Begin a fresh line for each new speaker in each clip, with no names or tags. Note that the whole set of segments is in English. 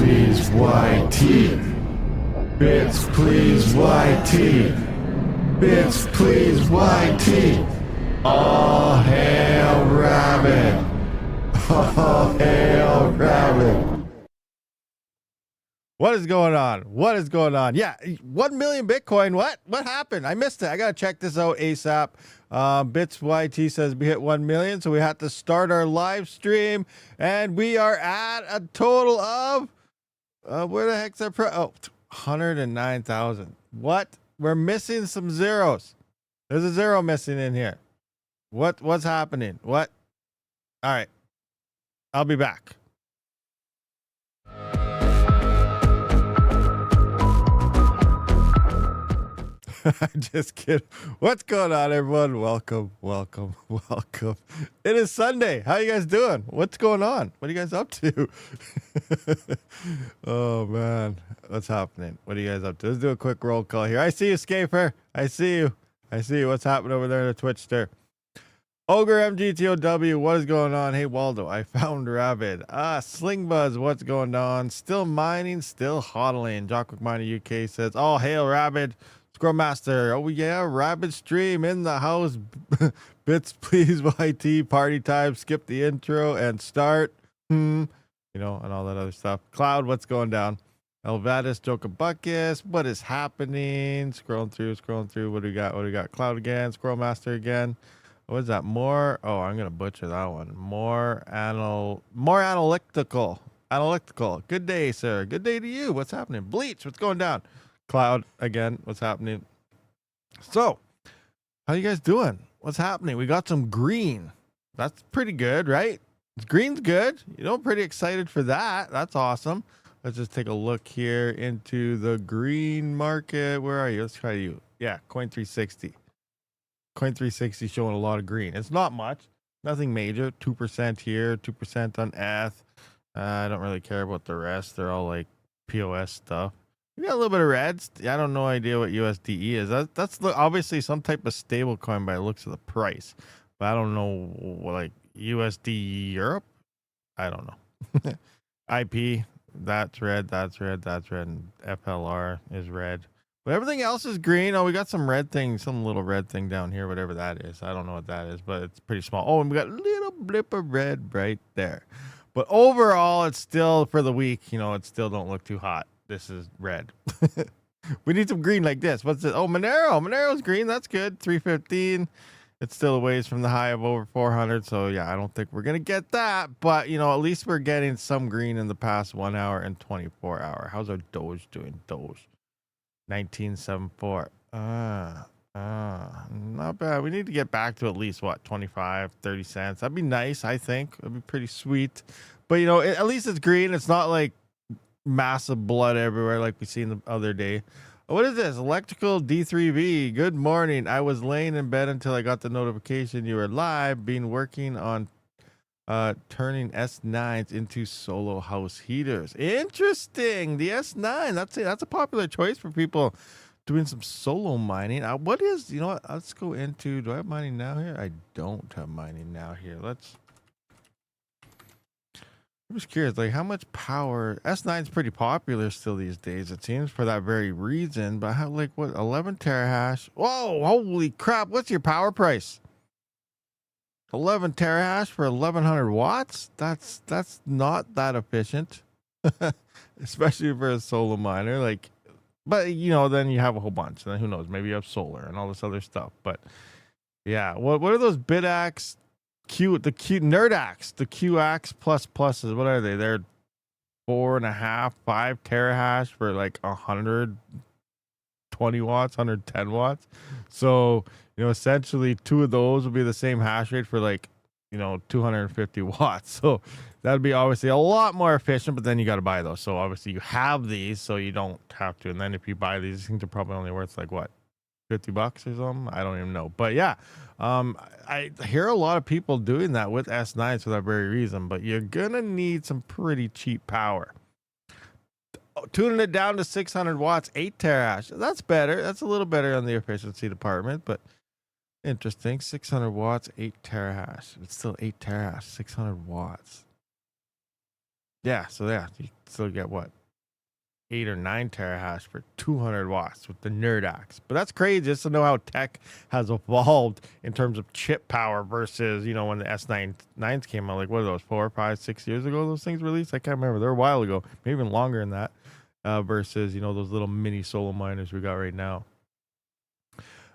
please, YT. Bits, please, YT. Bits, please, YT. All hail Rabid. All hail Rabid.
What is going on? What is going on? Yeah, 1 million Bitcoin. What happened? I missed it. I got to check this out ASAP. Bits YT says we hit 1 million, so we had to start our live stream, and we are at a total of, where the heck's our 109,000. What? We're missing some zeros. There's a zero missing in here. What's happening? What? All right. I'll be back. Just kidding. What's going on, everyone? Welcome. It is Sunday. How you guys doing? What's going on? What are you guys up to? Oh, man. What's happening? What are you guys up to? Let's do a quick roll call here. I see you, Scaper. I see you. What's happening over there in the Twitch there? Ogre MGTOW, what is going on? Hey, Waldo, I found Rabid. Sling Buzz, what's going on? Still mining, still hodling. Jockwick Miner UK says, all hail Rabid. Scrum Master, oh yeah, Rabid stream in the house. Bits, please, YT, party time, skip the intro and start. You know, and all that other stuff. Cloud, what's going down? Elvadis, Jokabuckus, what is happening? Scrolling through. What do we got? Cloud again, Squirrel Master again. What is that? More? Oh, I'm gonna butcher that one. More analytical. Good day, sir. Good day to you. What's happening? Bleach, what's going down? Cloud again, what's happening? So, how you guys doing? What's happening? We got some green. That's pretty good, right? Green's good. You know, pretty excited for that. That's awesome. Let's just take a look here into the green market. Where are you? Let's try you. Yeah, Coin360. Coin360 showing a lot of green. It's not much, nothing major. 2% here, 2% on ETH. I don't really care about the rest. They're all like POS stuff. We got a little bit of reds. I don't know idea what USDE is. That's obviously some type of stable coin by the looks of the price, but I don't know like USD Europe. I don't know. IP, that's red, and FLR is red. But everything else is green. Oh, we got some red thing, some little red thing down here, whatever that is. I don't know what that is, but it's pretty small. Oh, and we got a little blip of red right there. But overall, it's still, for the week, you know, it still don't look too hot. This is red. We need some green like this. What's it? Oh, Monero. Monero's green. That's good. 315. It's still a ways from the high of over 400. So, yeah, I don't think we're going to get that. But, you know, at least we're getting some green in the past 1 hour and 24 hour. How's our Doge doing? Doge. 1974. Not bad. We need to get back to at least, what, 25, 30 cents. That'd be nice, I think. That'd be pretty sweet. But, you know, at least it's green. It's not like massive blood everywhere like we seen the other day. What is this? Electrical D3V. Good morning. I was laying in bed until I got the notification you were live. Been working on turning S9s into solo house heaters. Interesting. The S9. That's a popular choice for people doing some solo mining. What is, you know what? Let's go into, do I have mining now here? I don't have mining now here. I'm just curious, like how much power S9 is pretty popular still these days, it seems, for that very reason. But how, like, what, 11 terahash? Whoa, holy crap! What's your power price? 11 terahash for 1100 watts? That's not that efficient, especially for a solo miner. Like, but you know, then you have a whole bunch, and then who knows? Maybe you have solar and all this other stuff. But yeah, what are those BitAx? Nerdax, the QX pluses, what are they? They're 4.5, 5 terahash for like 120 watts, 110 watts. So, you know, essentially 2 of those will be the same hash rate for like, you know, 250 watts. So that'd be obviously a lot more efficient, but then you got to buy those. So obviously you have these, so you don't have to. And then if you buy these things are probably only worth like what, $50 or something? I don't even know. But yeah, I hear a lot of people doing that with S9s for that very reason, but you're gonna need some pretty cheap power. Tuning it down to 600 watts, 8 terahash. That's better. That's a little better on the efficiency department, but interesting. 600 watts, 8 terahash. It's still 8 terahash, 600 watts. Yeah, so yeah, you still get what? 8 or 9 terahash for 200 watts with the Nerd Axe. But that's crazy just to know how tech has evolved in terms of chip power versus, you know, when the S9s came out, like what are those, 4, 5, 6 years ago those things released? I can't remember. They're a while ago, maybe even longer than that, versus, you know, those little mini solo miners we got right now.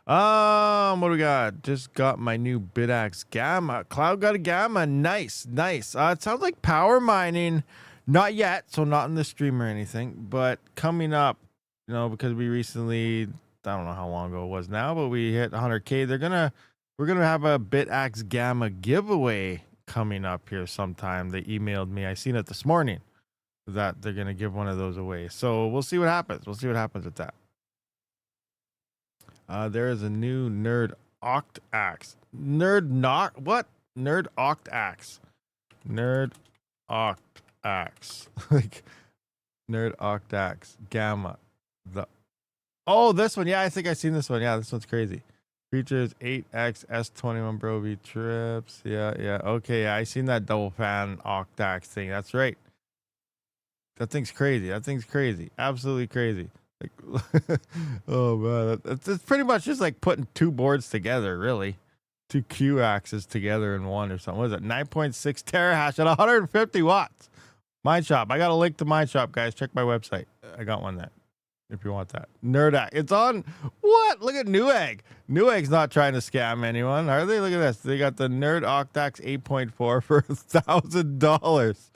What do we got? Just got my new Bidax Gamma. Cloud got a Gamma. Nice. It sounds like power mining. Not yet, so not in the stream or anything, but coming up, you know, because we recently, I don't know how long ago it was now, but we hit 100K. We're gonna have a Bidax Gamma giveaway coming up here sometime. They emailed me. I seen it this morning that they're gonna give one of those away. So we'll see what happens. We'll see what happens with that. There is a new Nerd Octa.Space. Nerd Octa.Space. Nerd Octa.Space. Like Nerd Octa.Space. Gamma. This one. Yeah, I think I've seen this one. Yeah, this one's crazy. Features 8x S21 Bro V trips. Yeah. Okay, yeah, I seen that double fan Octa.Space thing. That's right. That thing's crazy. Absolutely crazy. Like, oh man, it's pretty much just like putting two boards together, really. Two Q axes together in one or something. What is it? 9.6 terahash at 150 watts. Mine Shop. I got a link to Mine Shop, guys. Check my website. I got one there if you want that. Nerdac. It's on. What? Look at Newegg. Newegg's not trying to scam anyone, are they? Look at this. They got the Nerd Octa.Space 8.4 for $1,000.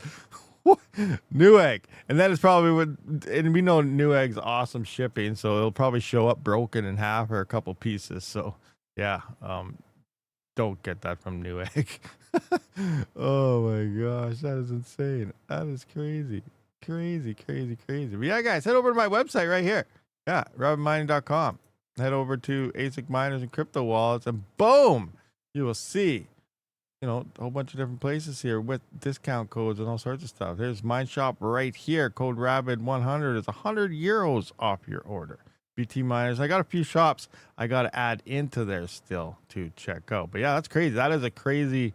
Newegg, and that is probably and we know Newegg's awesome shipping, so it'll probably show up broken in half or a couple pieces. So yeah, don't get that from Newegg. Oh my gosh, that is insane. That is crazy. But yeah, guys, head over to my website right here. Yeah, rabidmining.com. Head over to ASIC miners and crypto wallets, and boom, you will see, you know, a whole bunch of different places here with discount codes and all sorts of stuff. There's Mine Shop right here. Code RABID100 is 100 euros off your order. BT miners. I got a few shops I got to add into there still to check out. But yeah, that's crazy. That is a crazy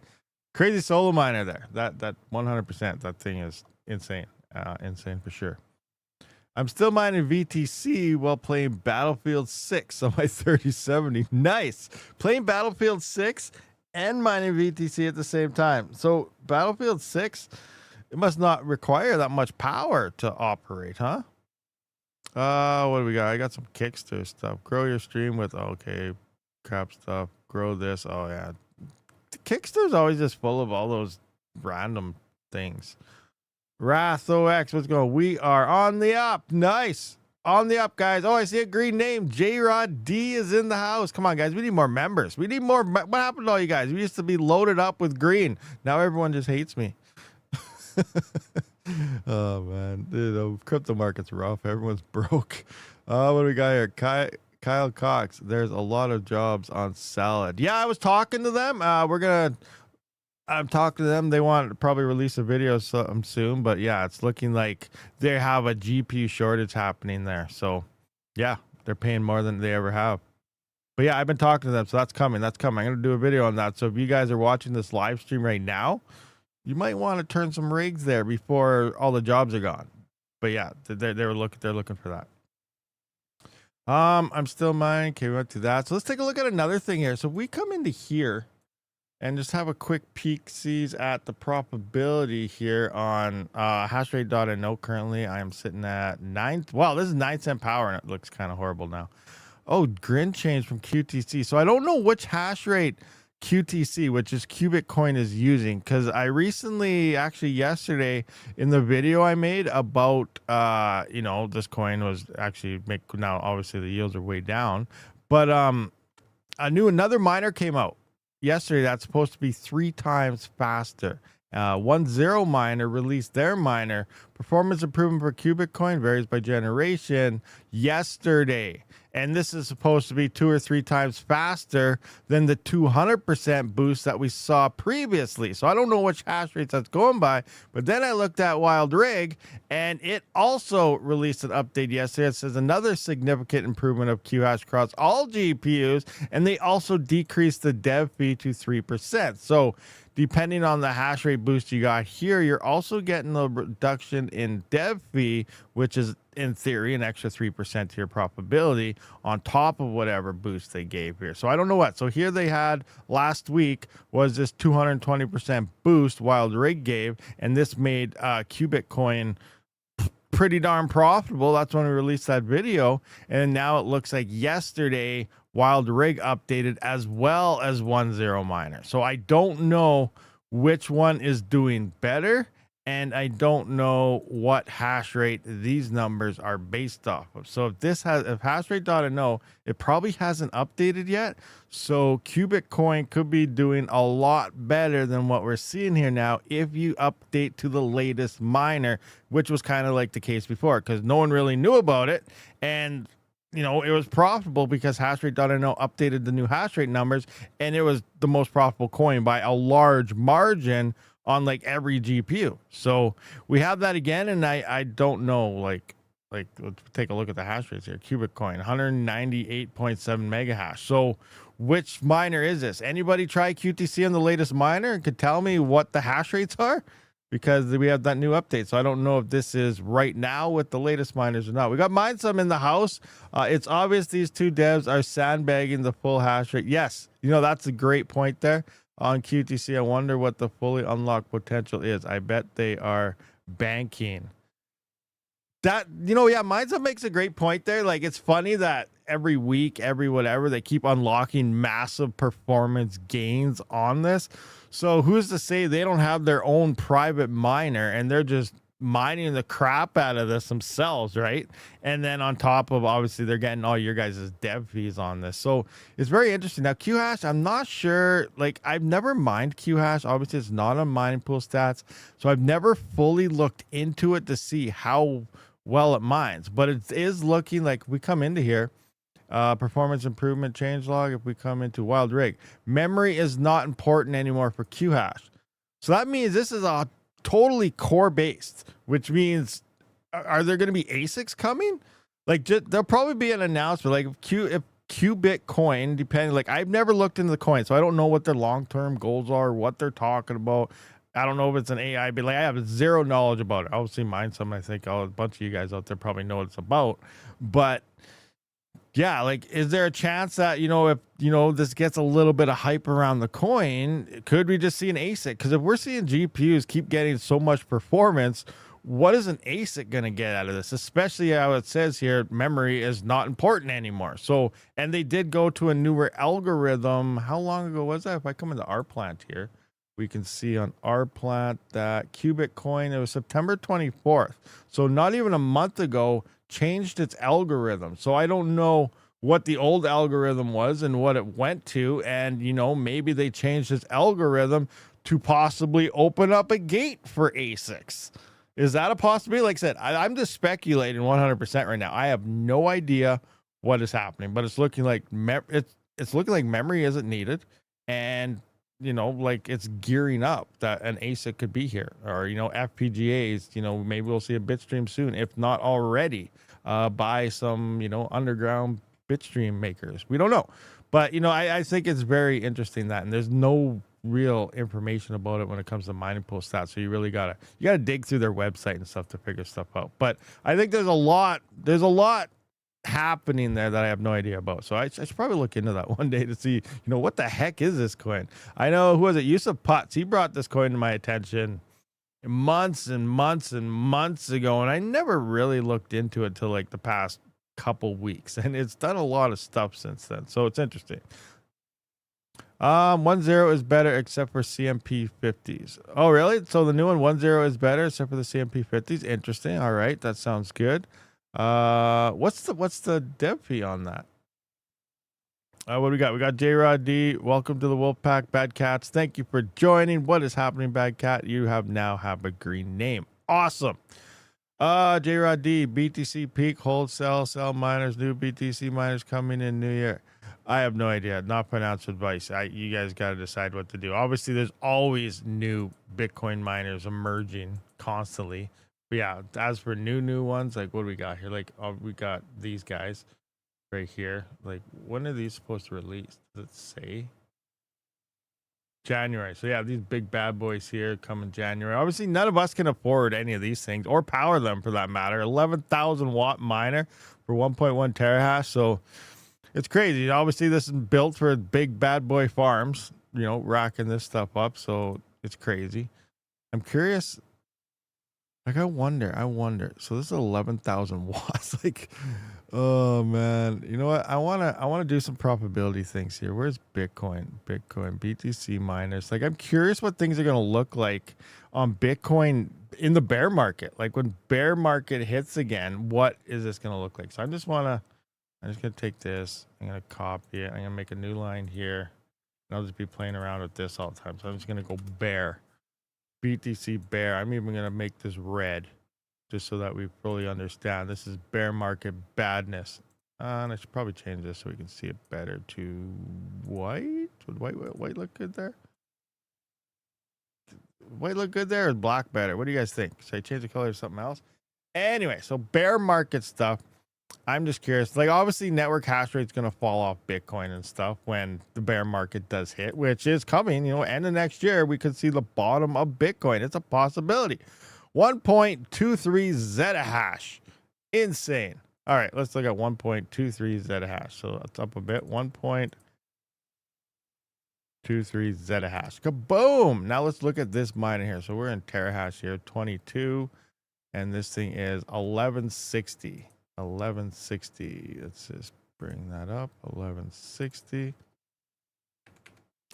solo miner there. That 100%. That thing is insane. Insane for sure. I'm still mining VTC while playing Battlefield 6 on my 3070. Nice. Playing Battlefield 6 and mining VTC at the same time. So Battlefield 6, it must not require that much power to operate, huh? What do we got? I got some Kickster stuff. Grow your stream with, okay, crap stuff. Grow this. Oh yeah, Kickster's always just full of all those random things. Wrath OX, what's going on? We are on the up. Nice. On the up, guys. Oh, I see a green name. J-Rod D is in the house. Come on, guys. We need more members. We need more. What happened to all you guys? We used to be loaded up with green. Now everyone just hates me. Oh, man. Dude, the crypto market's rough. Everyone's broke. What do we got here? Kyle Cox. There's a lot of jobs on Salad. Yeah, I was talking to them. I'm talking to them. They want to probably release a video soon, but yeah, it's looking like they have a GPU shortage happening there. So yeah, they're paying more than they ever have. But yeah, I've been talking to them, so that's coming. I'm going to do a video on that. So if you guys are watching this live stream right now, you might want to turn some rigs there before all the jobs are gone. But yeah, they're looking for that. I'm still mining. Okay, we went to that. So let's take a look at another thing here. So if we come into here and just have a quick peek sees at the probability here on hashrate.no. Currently, I am sitting at 9. Wow, this is 9 cent power, and it looks kind of horrible now. Oh, grid change from QTC. So I don't know which hash rate QTC, which is Cubic Coin, is using, because I recently, actually yesterday, in the video I made about, you know, this coin was actually now obviously the yields are way down, but I knew another miner came out yesterday that's supposed to be 3 times faster. 1.0 miner released their miner. Performance improvement for Cubic Coin varies by generation yesterday. And this is supposed to be 2 or 3 times faster than the 200% boost that we saw previously. So I don't know which hash rates that's going by. But then I looked at Wild Rig, and it also released an update yesterday. It says another significant improvement of QHash across all GPUs. And they also decreased the dev fee to 3%. So depending on the hash rate boost you got here, you're also getting a reduction in dev fee, which is in theory, an extra 3% to your probability on top of whatever boost they gave here. So I don't know what. So here they had last week was this 220% boost Wild Rig gave, and this made Bitcoin pretty darn profitable. That's when we released that video. And now it looks like yesterday Wild Rig updated as well as 1.0 miner. So I don't know which one is doing better, and I don't know what hash rate these numbers are based off of. So if hashrate.no, it probably hasn't updated yet. So Bitcoin could be doing a lot better than what we're seeing here now if you update to the latest miner, which was kind of like the case before, because no one really knew about it. And you know, it was profitable because hashrate.no updated the new hash rate numbers, and it was the most profitable coin by a large margin on like every GPU. So we have that again, and I don't know, like let's take a look at the hash rates here. Bitcoin 198.7 mega hash. So which miner is this? Anybody try QTC on the latest miner and could tell me what the hash rates are? Because we have that new update. So I don't know if this is right now with the latest miners or not. We got Mindsum in the house. It's obvious these two devs are sandbagging the full hash rate. Yes, you know, that's a great point there on QTC. I wonder what the fully unlocked potential is. I bet they are banking. That, you know, yeah, Mindsum makes a great point there. Like, it's funny that every week, every whatever, they keep unlocking massive performance gains on this. So who's to say they don't have their own private miner and they're just mining the crap out of this themselves, right? And then on top of, obviously, they're getting all your guys' dev fees on this. So it's very interesting. Now, QHash, I'm not sure, like, I've never mined QHash. Obviously, it's not on mining pool stats. So I've never fully looked into it to see how well it mines. But it is looking like we come into here. Performance improvement changelog. If we come into Wild Rig, memory is not important anymore for QHash. So that means this is a totally core based, which means are there going to be ASICs coming? Like, there'll probably be an announcement. Like if Bitcoin, depending, like, I've never looked into the coin, so I don't know what their long-term goals are, what they're talking about. I don't know if it's an AI, but like, I have zero knowledge about it. Obviously, Mindsum, I think a bunch of you guys out there probably know what it's about, but yeah, like, is there a chance that, you know, if, you know, this gets a little bit of hype around the coin, could we just see an ASIC? Because if we're seeing GPUs keep getting so much performance, what is an ASIC going to get out of this? Especially how it says here, memory is not important anymore. So, and they did go to a newer algorithm. How long ago was that? If I come into our plant here, we can see on our plant that Bitcoin, it was September 24th. So not even a month ago, changed its algorithm. So I don't know what the old algorithm was and what it went to. And, you know, maybe they changed its algorithm to possibly open up a gate for ASICs. Is that a possibility? Like I said, I'm just speculating 100% right now. I have no idea what is happening, but it's looking like it's looking like memory isn't needed. And, you know, like, it's gearing up that an ASIC could be here, or, you know, FPGAs, you know, maybe we'll see a bitstream soon, if not already, by some, you know, underground bitstream makers. We don't know, but, you know, I think it's very interesting that, and there's no real information about it when it comes to mining pool stats. So you really gotta dig through their website and stuff to figure stuff out. But I think there's a lot happening there that I have no idea about. So I should probably look into that one day to see, you know, what the heck is this coin? I know, who was it? Yusuf Putz. He brought this coin to my attention months and months and months ago, and I never really looked into it till like the past couple weeks, and it's done a lot of stuff since then. So it's interesting. 1.0 is better except for CMP 50s. Oh, really? So the new one, 1.0 is better except for the CMP 50s. Interesting. All right, that sounds good. What's the dev fee on that? What do we got? We got J-Rod D. Welcome to the Wolfpack, Bad Cats. Thank you for joining. What is happening, Bad Cat? You have a green name. Awesome. J-Rod D. BTC peak, hold, sell miners, new BTC miners coming in new year. I have no idea. Not financial advice. You guys got to decide what to do. Obviously, there's always new Bitcoin miners emerging constantly. But yeah, as for new ones, like, what do we got here? Like, we got these guys right here. Like, when are these supposed to release? Does it say? January. So yeah, these big bad boys here come in January. Obviously, none of us can afford any of these things or power them for that matter. 11,000 watt miner for 1.1 terahash. So it's crazy. Obviously, this is built for big bad boy farms, you know, racking this stuff up. So it's crazy. I'm curious. Like, I wonder. So this is 11,000 watts. Like, oh man, you know what? I wanna do some probability things here. Where's Bitcoin, BTC miners? Like, I'm curious what things are gonna look like on Bitcoin in the bear market. Like, when bear market hits again, what is this gonna look like? So I'm just gonna take this. I'm gonna copy it. I'm gonna make a new line here. And I'll just be playing around with this all the time. So I'm just gonna go bear. BTC bear. I'm even going to make this red just so that we fully understand. This is bear market badness. And I should probably change this so we can see it better to white. Would white look good there? White look good there or black better? What do you guys think? Should I change the color to something else? Anyway, so bear market stuff. I'm just curious. Like, obviously, network hash rate is going to fall off Bitcoin and stuff when the bear market does hit, which is coming. You know, end of next year, we could see the bottom of Bitcoin. It's a possibility. 1.23 zettahash. Insane. All right, let's look at 1.23 zettahash. So it's up a bit. 1.23 zettahash. Kaboom! Now let's look at this miner here. So we're in terahash here, 22, and this thing is 1160. 1160. Let's just bring that up. 1160.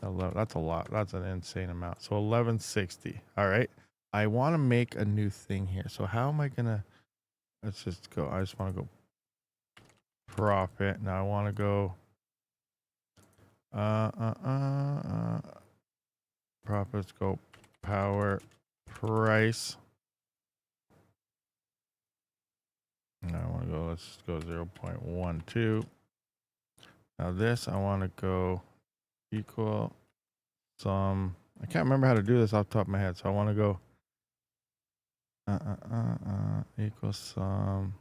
That's a lot. That's an insane amount. So 1160. All right. I want to make a new thing here. So how am I gonna? Let's just go. I just want to go profit. Now I want to go. Profits go power price. Now I want to go, let's go 0.12. Now this, I want to go equal some, I can't remember how to do this off the top of my head. So I want to go equal some,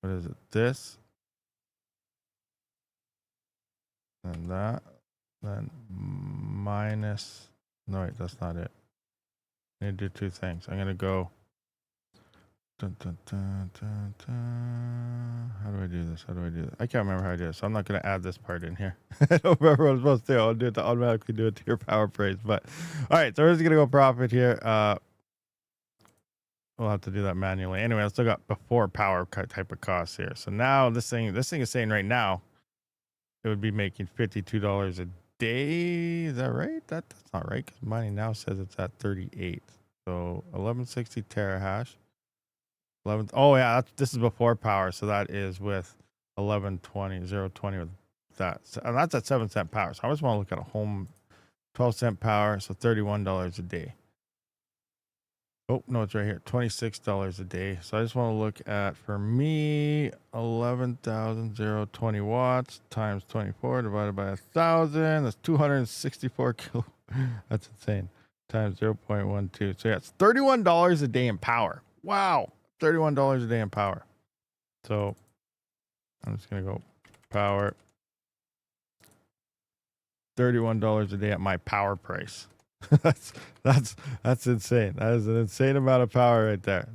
what is it? This, and that, then minus, no wait, that's not it. I need to do two things. I'm going to go, how do I do this? I can't remember how I do this, so I'm not going to add this part in here. I don't remember what I'm supposed to do. I'll do it to automatically do it to your power price. But all right, so we're just going to go profit here. We'll have to do that manually. Anyway, I still got before power type of costs here. So now this thing is saying right now it would be making $52 a day. Is that right? That's not right, because mining now says it's at 38. So 1160 terahash. 11. Oh yeah, this is before power, so that is with 0.20 with that, and that's at 7 cent power. So I just want to look at a home 12-cent power, so $31 a day. Oh no, it's right here, $26 a day. So I just want to look at, for me, 11,020 watts times 24 divided by 1,000. That's 264 kilo. That's insane. Times 0.12. So yeah, it's $31 a day in power. Wow. $31 a day in power. So I'm just gonna go power. $31 a day at my power price. that's insane. That is an insane amount of power right there.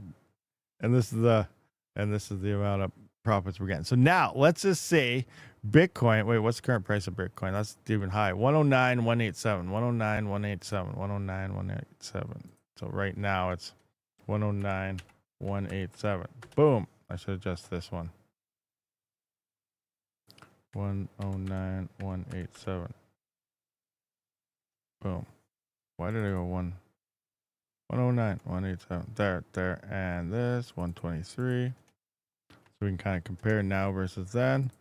And this is the amount of profits we're getting. So now let's just say Bitcoin. Wait, what's the current price of Bitcoin? That's even high. 109,187. 109,187. 109,187. So right now it's 109,187. Boom. I should adjust this one. 109,187. Boom. Why did I go 109,187? There. And this 123. So we can kind of compare now versus then.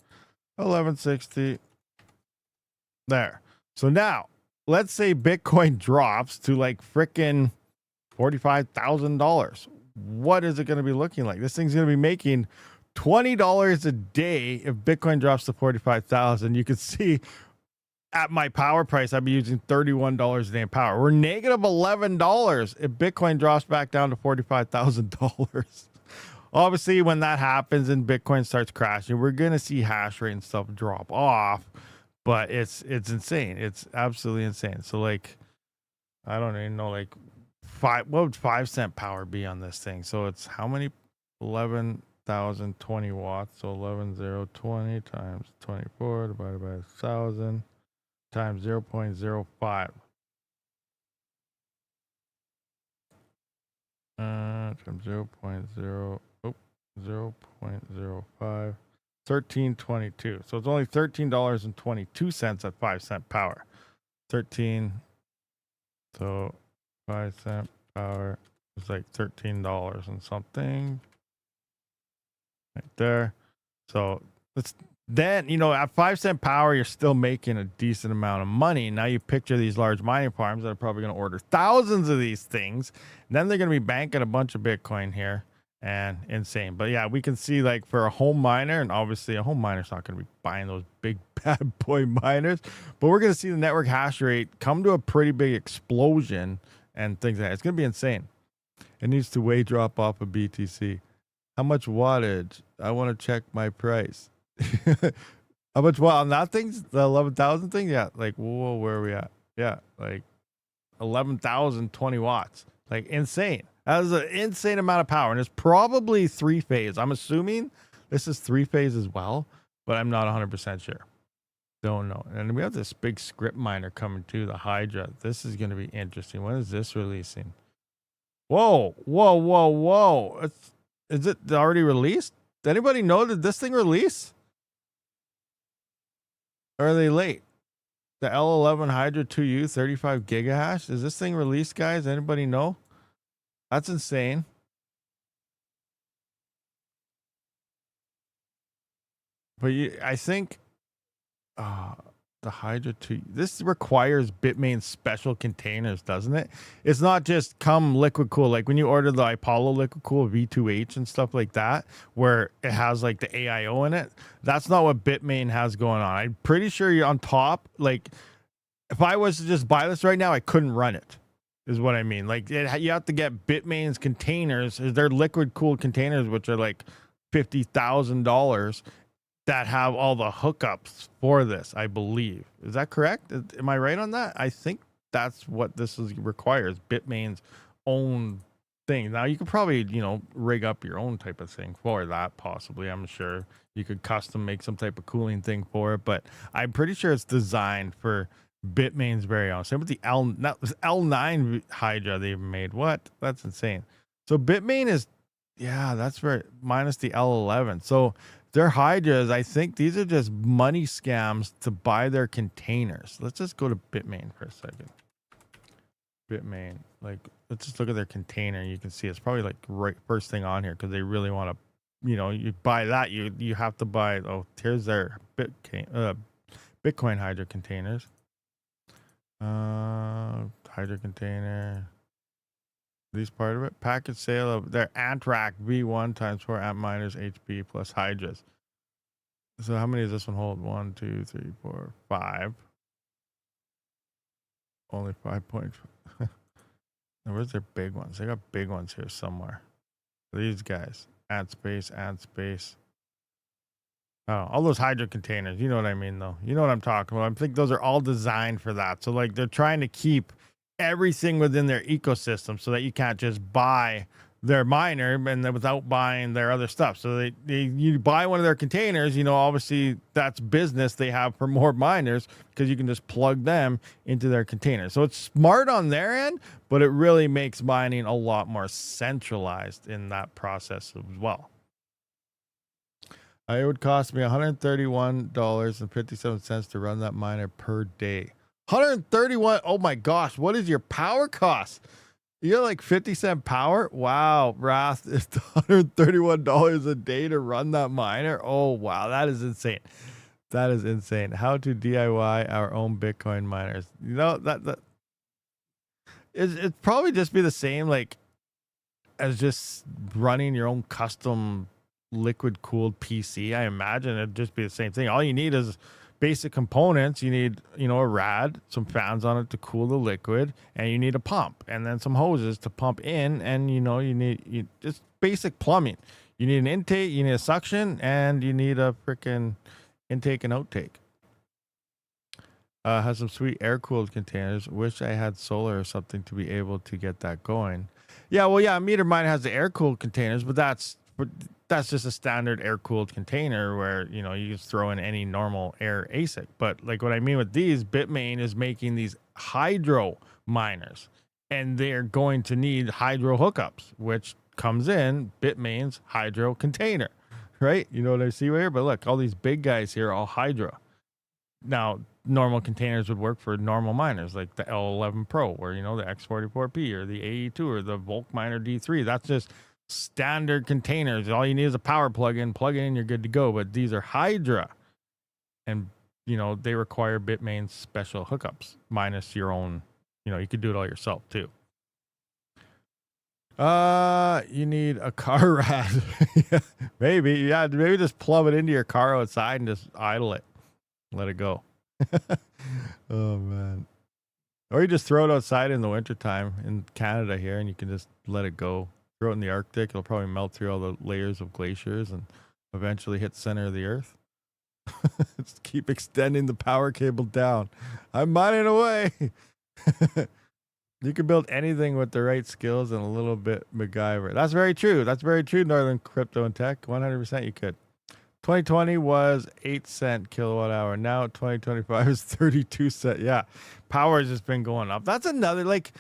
1160. There. So now let's say Bitcoin drops to like frickin' $45,000. What is it going to be looking like? This thing's going to be making $20 a day if Bitcoin drops to 45,000. You can see at my power price, I'd be using $31 a day in power. We're negative $11 if Bitcoin drops back down to $45,000. Obviously, when that happens and Bitcoin starts crashing, we're going to see hash rate and stuff drop off. but it's insane. It's absolutely insane. So like, I don't even know, like what would 5 cent power be on this thing? So it's how many? 11,020 watts. So 11,020 times 24 divided by 1,000 times 0.05. Times 0.0, 0.05, 13.22. So it's only $13.22 at 5 cent power. 13. So 5 cent power is like $13 and something right there. So it's then, at 5 cent power, you're still making a decent amount of money. Now you picture these large mining farms that are probably going to order thousands of these things. And then they're going to be banking a bunch of Bitcoin here, and insane. But yeah, we can see like for a home miner, and obviously a home miner's not going to be buying those big bad boy miners, but we're going to see the network hash rate come to a pretty big explosion and things like that. It's going to be insane. It needs to way drop off of BTC. How much wattage? I want to check my price. How much watt on that thing? The 11,000 thing? Yeah. Like, whoa, where are we at? Yeah. Like 11,020 watts. Like insane. That is an insane amount of power. And it's probably 3-phase. I'm assuming this is 3-phase as well, but I'm not 100% sure. Don't know. And we have this big script miner coming too, the Hydra. This is going to be interesting. When is this releasing? Whoa. Is it already released? Did anybody know that this thing release? Or are they late? The L11 Hydra 2U 35 gigahash. Is this thing released, guys? Anybody know? That's insane. But I think the Hydra 2, this requires Bitmain special containers, doesn't it? It's not just come liquid cool. Like when you order the Apollo liquid cool V2H and stuff like that, where it has like the AIO in it. That's not what Bitmain has going on. I'm pretty sure you're on top. Like if I was to just buy this right now, I couldn't run it, is what I mean. Like you have to get Bitmain's containers. They're liquid cooled containers, which are like $50,000 that have all the hookups for this, I believe. Is that correct? Am I right on that? I think that's what this requires. Bitmain's own thing. Now you could probably, rig up your own type of thing for that, possibly. I'm sure you could custom make some type of cooling thing for it, but I'm pretty sure it's designed for Bitmain's very own. Same with the L9 Hydra they've made. What? That's insane. So Bitmain is, that's right, minus the L11. So their Hydras, I think these are just money scams to buy their containers. Let's just go to Bitmain for a second. Bitmain, like, let's just look at their container. You can see it's probably like right first thing on here because they really want to, you buy that. You have to buy. Oh, here's their Bitcoin Hydra containers. Hydra container. These part of it. Package sale of their Antrak V1 times 4 amp miners HP plus Hydras. So how many does this one hold? 1, 2, 3, 4, 5. Only 5 points. Where's their big ones? They got big ones here somewhere. These guys. Octa.Space. Oh, all those Hydra containers. You know what I mean, though. You know what I'm talking about. I think those are all designed for that. So, like, they're trying to keep everything within their ecosystem so that you can't just buy their miner and then without buying their other stuff. So you buy one of their containers, obviously that's business they have for more miners because you can just plug them into their container. So it's smart on their end, but it really makes mining a lot more centralized in that process as well. It would cost me $131.57 to run that miner per day. 131. Oh my gosh. What is your power cost? You got like 50-cent power? Wow. Wrath is $131 a day to run that miner. Oh, wow. That is insane. That is insane. How to DIY our own Bitcoin miners. That it'd probably just be the same like as just running your own custom liquid cooled PC. I imagine it'd just be the same thing. All you need is basic components. You need, a rad, some fans on it to cool the liquid, and you need a pump and then some hoses to pump in. And, you need just basic plumbing. You need an intake, you need a suction, and you need a freaking intake and outtake. Has some sweet air cooled containers. Wish I had solar or something to be able to get that going. Yeah, well, yeah, meter mine has the air cooled containers, but that's just a standard air cooled container where you just throw in any normal air ASIC. But like what I mean with these, Bitmain is making these hydro miners, and they're going to need hydro hookups, which comes in Bitmain's hydro container, right? You know what I see right here? But look, all these big guys here are all hydro. Now, normal containers would work for normal miners like the L11 Pro or, the X44P or the AE2 or the Volk Miner D3. That's just standard containers. All you need is a power plug-in, you're good to go. But these are Hydra. And, they require Bitmain's special hookups minus your own, you could do it all yourself too. You need a car rad. Maybe just plug it into your car outside and just idle it. Let it go. Oh man. Or you just throw it outside in the wintertime in Canada here and you can just let it go. Throw it in the Arctic. It'll probably melt through all the layers of glaciers and eventually hit the center of the earth. Just keep extending the power cable down. I'm mining away. You can build anything with the right skills and a little bit MacGyver. That's very true. Northern Crypto and Tech. 100% you could. 2020 was 8-cent kilowatt hour. Now 2025 is 32 cent. Yeah. Power has just been going up. That's another, like,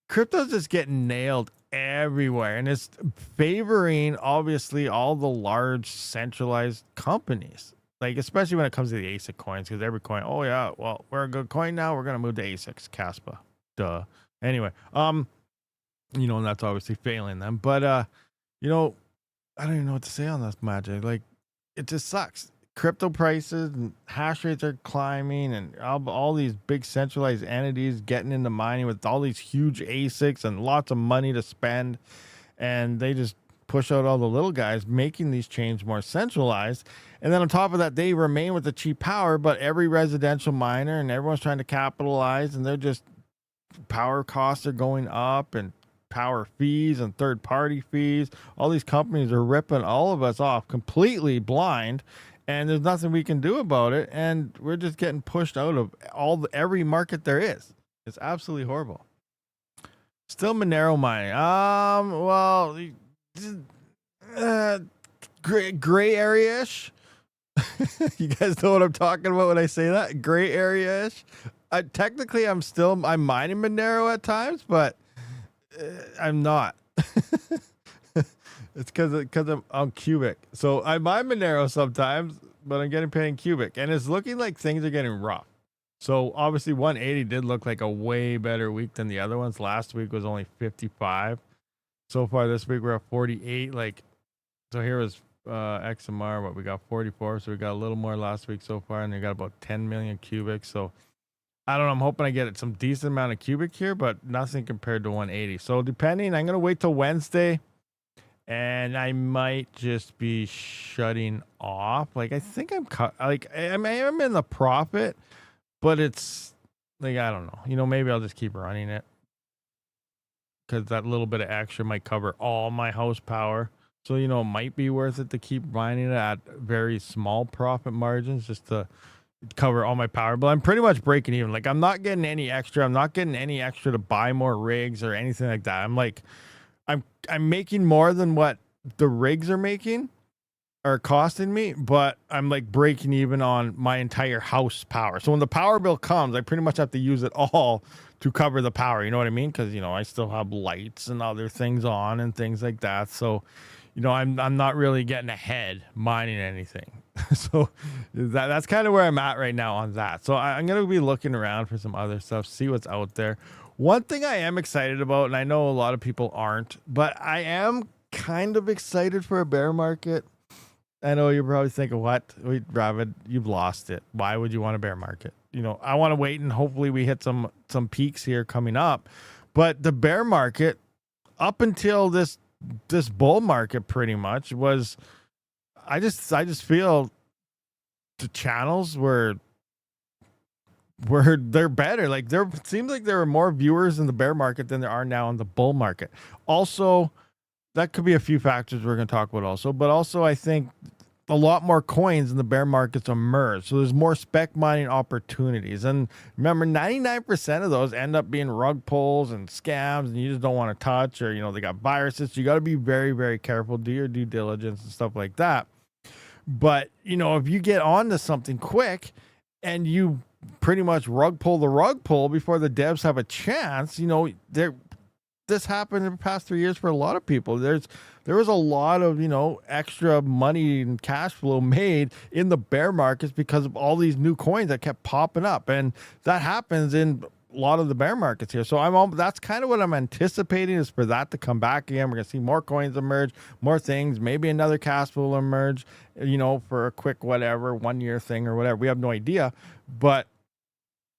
crypto's just getting nailed everywhere. And it's favoring, obviously, all the large centralized companies. Like, especially when it comes to the ASIC coins, because every coin, oh yeah, well, we're a good coin now. We're going to move to ASICs, Kaspa. Duh. Anyway, and that's obviously failing them. But, I don't even know what to say on this magic. Like, it just sucks. Crypto prices and hash rates are climbing, and all these big centralized entities getting into mining with all these huge ASICs and lots of money to spend. And they just push out all the little guys, making these chains more centralized. And then on top of that, they remain with the cheap power, but every residential miner and everyone's trying to capitalize, and they're just power costs are going up and power fees and third-party fees. All these companies are ripping all of us off completely blind, and there's nothing we can do about it. And we're just getting pushed out of every market there is. It's absolutely horrible. Still Monero mining. Gray area-ish. You guys know what I'm talking about when I say that? Gray area-ish. Technically, I'm mining Monero at times, but I'm not. It's because I'm cubic. So I mine Monero sometimes, but I'm getting paid in cubic, and it's looking like things are getting rough. So obviously 180 did look like a way better week than the other ones. Last week was only 55. So far this week we're at 48. So here was XMR, what we got 44. So we got a little more last week so far, and we got about 10 million cubic. So I don't know. I'm hoping I get some decent amount of cubic here, but nothing compared to 180. So depending, I'm going to wait till Wednesday, and I might just be shutting off. Like, I think I am in the profit, but it's like, I don't know. Maybe I'll just keep running it because that little bit of extra might cover all my house power. So, it might be worth it to keep mining it at very small profit margins just to cover all my power. But I'm pretty much breaking even. Like, I'm not getting any extra. I'm not getting any extra to buy more rigs or anything like that. I'm making more than what the rigs are making or costing me, but I'm like breaking even on my entire house power. So when the power bill comes, I pretty much have to use it all to cover the power. You know what I mean? Because, I still have lights and other things on and things like that. So, I'm not really getting ahead mining anything. So that's kind of where I'm at right now on that. So I'm going to be looking around for some other stuff, see what's out there. One thing I am excited about, and I know a lot of people aren't, but I am kind of excited for a bear market. I know you're probably thinking, what? Wait, Rabid, you've lost it. Why would you want a bear market? I want to wait and hopefully we hit some peaks here coming up. But the bear market, up until this bull market pretty much was, I just feel the channels were they're better. Like, it seems like there are more viewers in the bear market than there are now in the bull market. Also, that could be a few factors we're going to talk about also, but also I think a lot more coins in the bear markets emerge. So there's more spec mining opportunities. And remember, 99% of those end up being rug pulls and scams, and you just don't want to touch, or, they got viruses. So you got to be very, very careful, do your due diligence and stuff like that. But, if you get onto something quick and you pretty much rug pull before the devs have a chance, this happened in the past 3 years for a lot of people. There was a lot of, extra money and cash flow made in the bear markets because of all these new coins that kept popping up. And that happens in a lot of the bear markets here. So that's kind of what I'm anticipating, is for that to come back again. We're going to see more coins emerge, more things, maybe another Kaspa will emerge, for a quick, 1 year thing or whatever. We have no idea, but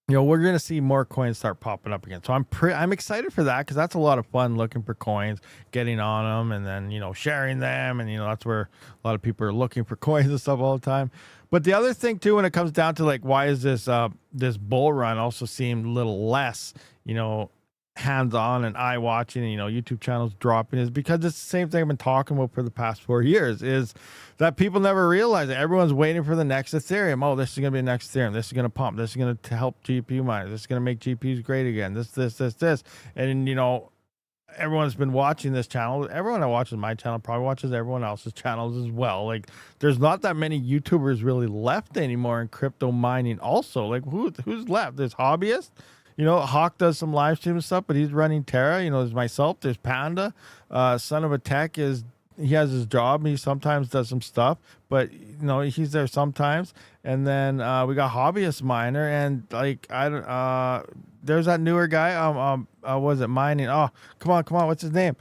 we're going to see more coins start popping up again. So I'm excited for that, because that's a lot of fun, looking for coins, getting on them, and then, sharing them. And, that's where a lot of people are looking for coins and stuff all the time. But the other thing too, when it comes down to like, why is this bull run also seemed a little less, hands-on and eye-watching, YouTube channels dropping, is because it's the same thing I've been talking about for the past 4 years, is that people never realize that everyone's waiting for the next Ethereum. Oh, this is going to be the next Ethereum. This is going to pump. This is going to help GPU miners. This is going to make GPUs great again. This. And, everyone's been watching this channel. Everyone that watches my channel probably watches everyone else's channels as well. Like, there's not that many YouTubers really left anymore in crypto mining also. Like, who's left? There's hobbyists. Hawk does some live stream and stuff, but he's running Terra. There's myself, there's Panda. Son of a Tech he has his job. He sometimes does some stuff, but he's there sometimes. And then we got Hobbyist Miner, and like there's that newer guy. Was it mining? Oh, come on, what's his name?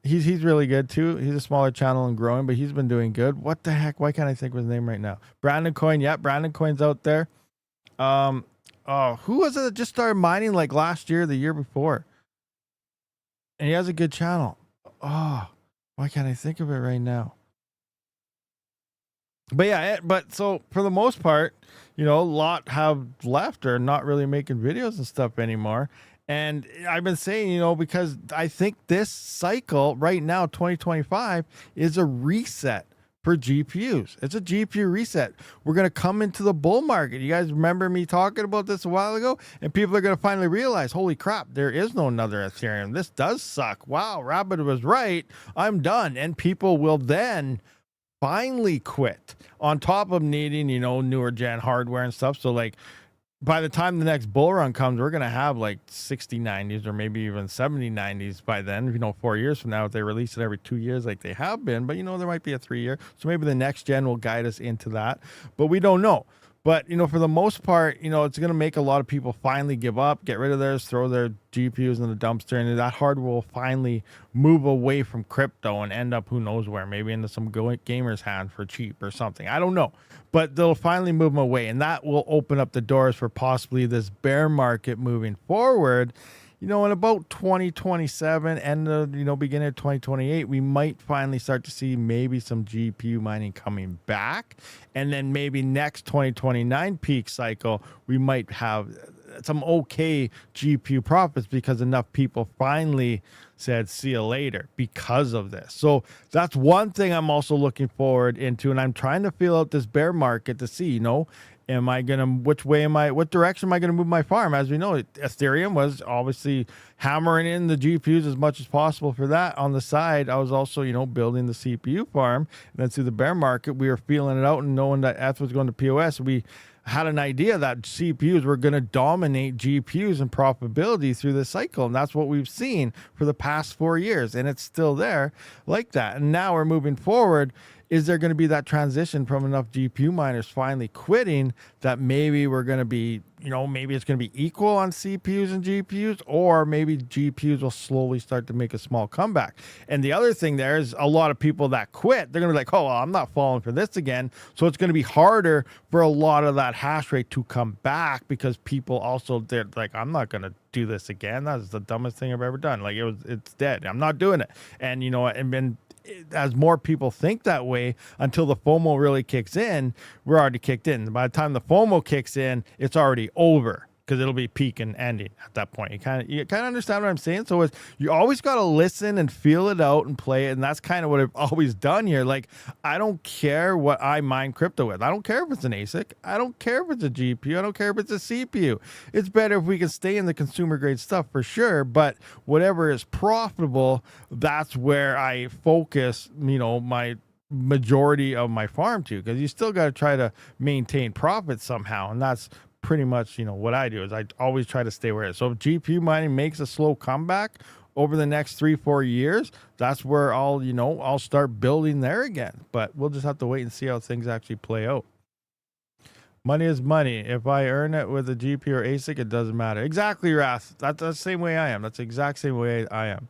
He's really good too. He's a smaller channel and growing, but he's been doing good. What the heck? Why can't I think of his name right now? Brandon Coin. Yeah, Brandon Coin's out there. Who was it that just started mining like last year, the year before? And he has a good channel. Oh, why can't I think of it right now? But yeah, so for the most part, a lot have left or not really making videos and stuff anymore. And I've been saying, because I think this cycle right now, 2025, is a reset for GPUs. It's a GPU reset. We're going to come into the bull market. You guys remember me talking about this a while ago? And people are going to finally realize, holy crap, there is no another Ethereum. This does suck. Wow, Rabid was right. I'm done. And people will then finally quit, on top of needing, newer gen hardware and stuff. So like, by the time the next bull run comes, we're going to have like 6090s or maybe even 7090s by then. 4 years from now, if they release it every 2 years like they have been, but there might be a 3 year. So maybe the next gen will guide us into that, but we don't know. But, for the most part, it's going to make a lot of people finally give up, get rid of theirs, throw their GPUs in the dumpster, and that hardware will finally move away from crypto and end up who knows where, maybe into some gamer's hand for cheap or something. I don't know. But they'll finally move them away, and that will open up the doors for possibly this bear market moving forward. In about 2027 and beginning of 2028, we might finally start to see maybe some GPU mining coming back. And then maybe next 2029 peak cycle, we might have some okay GPU profits because enough people finally said, see you later because of this. So that's one thing I'm also looking forward into. And I'm trying to feel out this bear market to see, what direction am I going to move my farm? As we know, Ethereum was obviously hammering in the GPUs as much as possible for that. On the side, I was also, building the CPU farm. And then through the bear market, we were feeling it out and knowing that ETH was going to POS. We had an idea that CPUs were going to dominate GPUs in profitability through this cycle. And that's what we've seen for the past 4 years. And it's still there like that. And now we're moving forward. Is there going to be that transition from enough GPU miners finally quitting that maybe we're going to be, maybe it's going to be equal on CPUs and GPUs, or maybe GPUs will slowly start to make a small comeback. And the other thing there is a lot of people that quit, they're going to be like, oh, well, I'm not falling for this again. So it's going to be harder for a lot of that hash rate to come back because people also, they're like, I'm not going to do this again. That's the dumbest thing I've ever done. Like it's dead. I'm not doing it. And, and then as more people think that way, until the FOMO really kicks in, we're already kicked in. By the time the FOMO kicks in, it's already over because it'll be peak and ending at that point. You kind of understand what I'm saying. So you always got to listen and feel it out and play it, and that's kind of what I've always done here. Like, I don't care what I mine crypto with. I don't care if it's an ASIC. I don't care if it's a GPU. I don't care if it's a CPU. It's better if we can stay in the consumer grade stuff for sure. But whatever is profitable, that's where I focus. My majority of my farm to, because you still got to try to maintain profit somehow, and that's pretty much what I do. Is I always try to stay where it is. So if GPU mining makes a slow comeback over the next 3-4 years, that's where I'll start building there again. But we'll just have to wait and see how things actually play out. Money is money. If I earn it with a GPU or ASIC, it doesn't matter. Exactly, Wrath. That's the same way I am. That's the exact same way I am.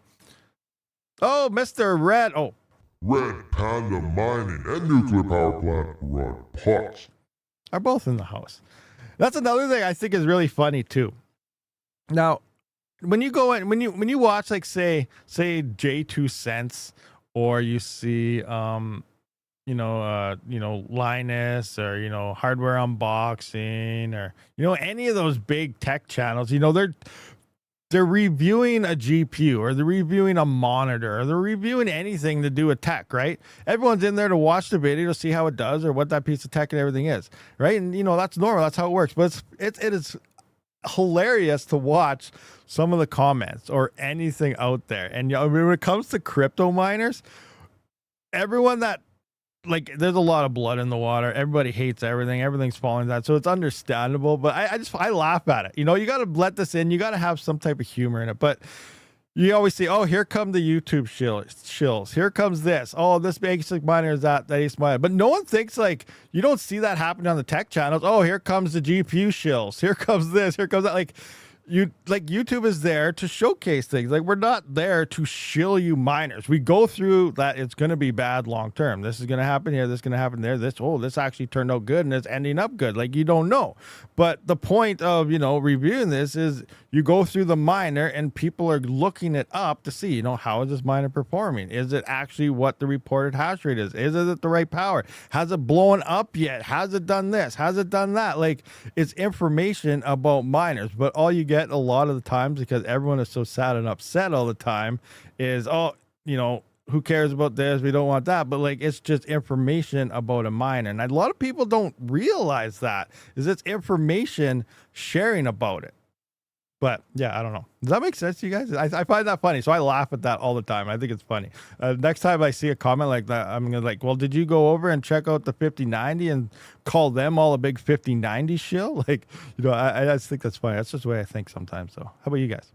Oh, Mr. Red. Oh,
Red Panda Mining and Nuclear Power Plant run pots.
Are both in the house. That's another thing I think is really funny too. Now, when you go in, when you watch, like, say J2 Cents, or you see Linus, or Hardware Unboxing, or any of those big tech channels, they're reviewing a GPU, or they're reviewing a monitor, or they're reviewing anything to do with tech, right? Everyone's in there to watch the video to see how it does, or what that piece of tech and everything is, right? And that's normal. That's how it works. But it is hilarious to watch some of the comments or anything out there. And when it comes to crypto miners, everyone that, like, there's a lot of blood in the water. Everybody hates everything. Everything's falling down. So it's understandable. But I laugh at it. You got to let this in. You got to have some type of humor in it. But you always see, oh, here come the YouTube shills. Here comes this. Oh, this basic miner is that ASIC miner. But no one thinks, like, you don't see that happen on the tech channels. Oh, here comes the GPU shills. Here comes this. Here comes that. Like, YouTube is there to showcase things. Like, we're not there to shill you miners. We go through that it's going to be bad long term. This is going to happen here. This is going to happen there. This actually turned out good, and it's ending up good. Like, you don't know. But the point of reviewing this is you go through the miner, and people are looking it up to see how is this miner performing? Is it actually what the reported hash rate is? Is it at the right power? Has it blown up yet? Has it done this? Has it done that? Like, it's information about miners, but all you get a lot of the times, because everyone is so sad and upset all the time, is, oh, who cares about this? We don't want that. But, like, it's just information about a miner. And a lot of people don't realize that is it's information sharing about it. But yeah, I don't know. Does that make sense to you guys? I find that funny. So I laugh at that all the time. I think it's funny. Next time I see a comment like that, I'm going to well, did you go over and check out the 5090 and call them all a big 5090 shill? Like, I just think that's funny. That's just the way I think sometimes. So how about you guys?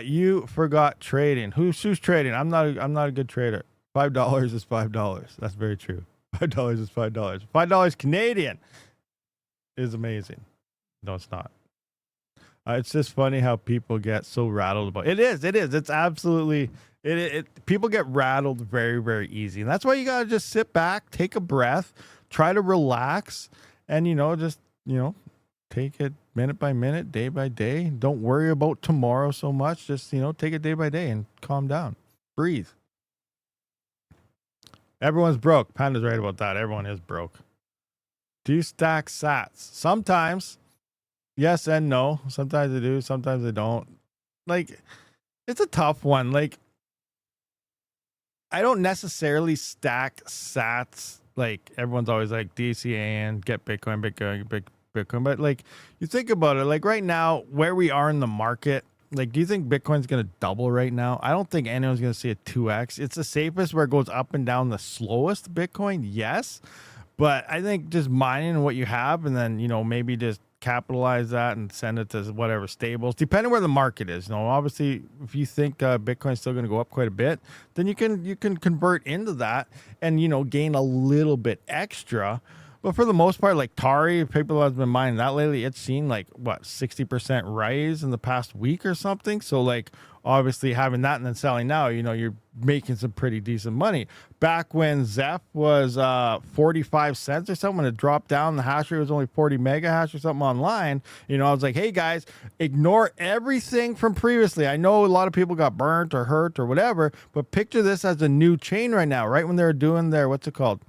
You forgot trading. Who's trading? I'm not a good trader. $5 is $5. That's very true. $5 is $5. $5 Canadian is amazing. No, it's not. It's just funny how people get so rattled about it. It is. It's absolutely people get rattled very, very easy. And that's why you got to just sit back, take a breath, try to relax, and take it minute by minute, day by day. Don't worry about tomorrow so much. Just, take it day by day and calm down. Breathe. Everyone's broke. Panda's right about that. Everyone is broke. Do you stack sats? Sometimes. Yes and no. Sometimes I do. Sometimes I don't. Like, it's a tough one. Like, I don't necessarily stack sats. Like, everyone's always like DCA get Bitcoin. But, like, you think about it, like, right now, where we are in the market, like, do you think Bitcoin's going to double right now? I don't think anyone's going to see a 2x. It's the safest where it goes up and down the slowest. Bitcoin, yes. But I think just mining what you have, and then, maybe just capitalize that and send it to whatever stables, depending where the market is. Obviously, if you think Bitcoin's still going to go up quite a bit, then you can convert into that and gain a little bit extra. But for the most part, like Tari, people have been mining that lately, it's seen like 60% rise in the past week or something. So, like, obviously having that and then selling now, you're making some pretty decent money. Back when Zeph was 45 cents or something, when it dropped down, the hash rate was only 40 mega hash or something online. I was like, hey guys, ignore everything from previously. I know a lot of people got burnt or hurt or whatever, but picture this as a new chain right now, right when they were doing their, what's it called?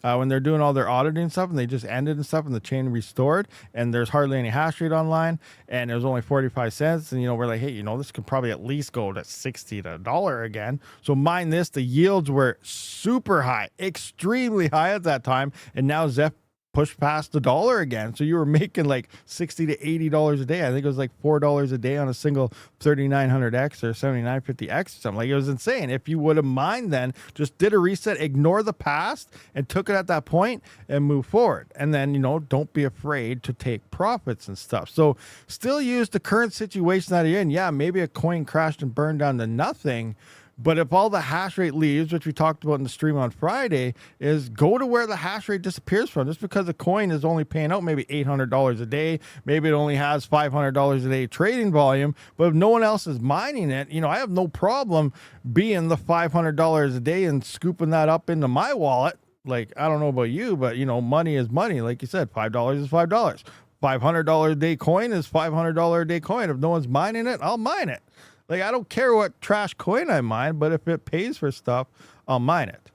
when they're doing all their auditing stuff and they just ended and stuff and the chain restored and there's hardly any hash rate online and it was only 45 cents. And, we're like, hey, this could probably at least go to 60 to $1 again. So mine this, the yields were super high, extremely high at that time. And now Zeph pushed past $1 again. So you were making like $60 to $80 a day. I think it was like $4 a day on a single 3900X or 7950X or something. Like, it was insane. If you would have mined then, just did a reset, ignore the past and took it at that point and move forward. And then, don't be afraid to take profits and stuff. So still use the current situation that you're in. Yeah, maybe a coin crashed and burned down to nothing. But if all the hash rate leaves, which we talked about in the stream on Friday, is go to where the hash rate disappears from. Just because a coin is only paying out maybe $800 a day, maybe it only has $500 a day trading volume, but if no one else is mining it, I have no problem being the $500 a day and scooping that up into my wallet. Like, I don't know about you, but, money is money. Like you said, $5 is $5. $500 a day coin is $500 a day coin. If no one's mining it, I'll mine it. Like, I don't care what trash coin I mine, but if it pays for stuff, I'll mine it.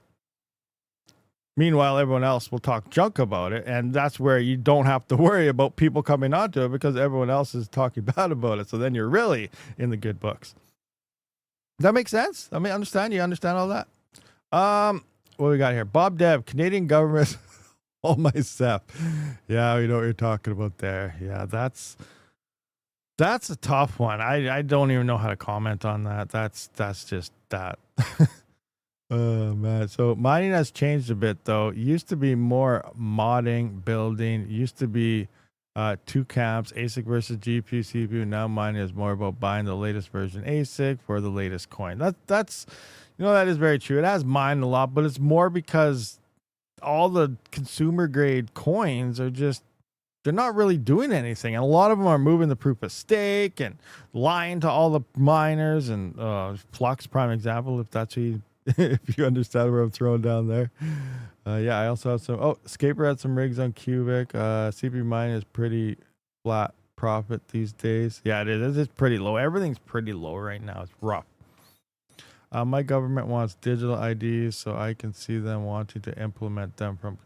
Meanwhile, everyone else will talk junk about it, and that's where you don't have to worry about people coming onto it because everyone else is talking bad about it. So then you're really in the good books. Does that make sense? I mean, you understand all that? What we got here? Bob Dev, Canadian government. Oh, myself. Yeah, we know what you're talking about there. Yeah, that's a tough one. I don't even know how to comment on that. That's just that. Oh, man. So mining has changed a bit, though. It used to be more modding, building. It used to be two camps, ASIC versus GPU, CPU. Now mining is more about buying the latest version ASIC for the latest coin. That's that is very true. It has mined a lot, but it's more because all the consumer grade coins are just, they're not really doing anything. And a lot of them are moving the proof of stake and lying to all the miners. And Flux, prime example, if that's if you understand where I'm throwing down there. Yeah, I also have some. Oh, Scaper had some rigs on Cubic. CPU mine is pretty flat profit these days. Yeah, it is. It's pretty low. Everything's pretty low right now. It's rough. My government wants digital IDs, so I can see them wanting to implement them from.